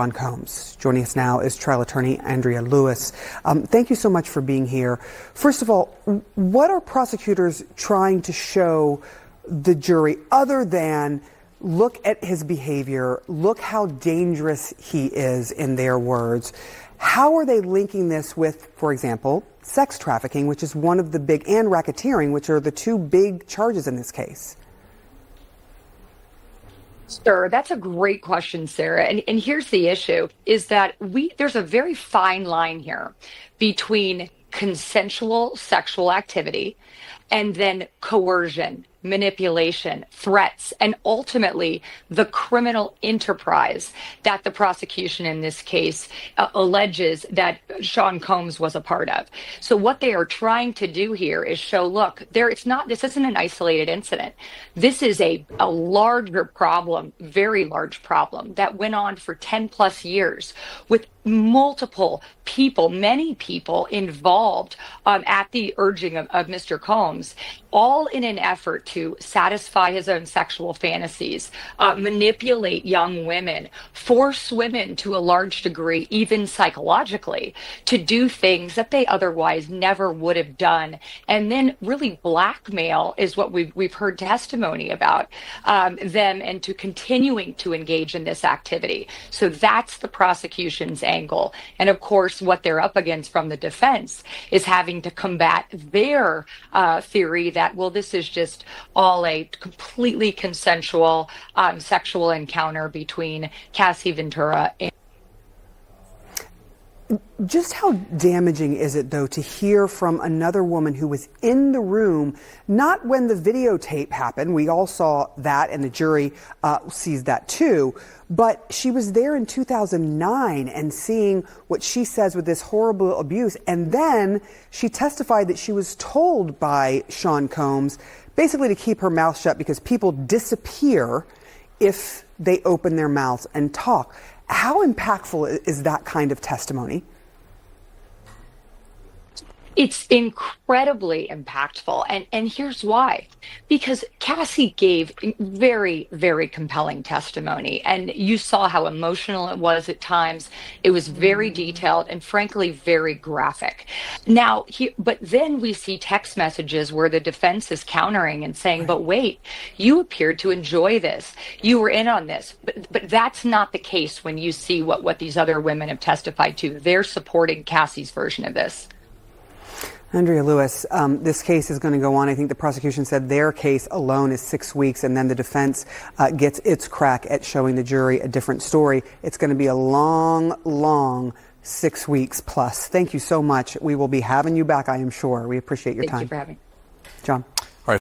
Sean Combs. Joining us now is trial attorney Andrea Lewis. Thank you so much for being here. First of all, what are prosecutors trying to show the jury other than look at his behavior, look how dangerous he is, in their words? How are they linking this with, for example, sex trafficking, which is one of the big, and racketeering, which are the two big charges in this case? Sure, that's a great question, Sarah. And here's the issue, is that there's a very fine line here between consensual sexual activity and then coercion, manipulation, threats, and ultimately the criminal enterprise that the prosecution in this case alleges that Sean Combs was a part of. So what they are trying to do here is show, look, this isn't an isolated incident. This is a larger problem, very large problem that went on for 10 plus years with multiple people, many people involved at the urging of Mr. Combs, all in an effort to satisfy his own sexual fantasies, manipulate young women, force women to a large degree, even psychologically, to do things that they otherwise never would have done. And then really blackmail is what we've heard testimony about them, and to continuing to engage in this activity. So that's the prosecution's angle. And of course, what they're up against from the defense is having to combat their theory that, well, this is just all a completely consensual sexual encounter between Cassie Ventura and... Just how damaging is it, though, to hear from another woman who was in the room, not when the videotape happened, we all saw that and the jury sees that too, but she was there in 2009 and seeing what she says with this horrible abuse, and then she testified that she was told by Sean Combs basically to keep her mouth shut because people disappear if they open their mouths and talk. How impactful is that kind of testimony? It's incredibly impactful. And here's why. Because Cassie gave very, very compelling testimony. And you saw how emotional it was at times. It was very detailed and frankly, very graphic. Now, but then we see text messages where the defense is countering and saying, but wait, you appeared to enjoy this. You were in on this. But that's not the case when you see what these other women have testified to. They're supporting Cassie's version of this. Andrea Lewis, this case is going to go on. I think the prosecution said their case alone is 6 weeks, and then the defense gets its crack at showing the jury a different story. It's going to be a long, long 6 weeks plus. Thank you so much. We will be having you back, I am sure. We appreciate your time. Thank you for having me. John.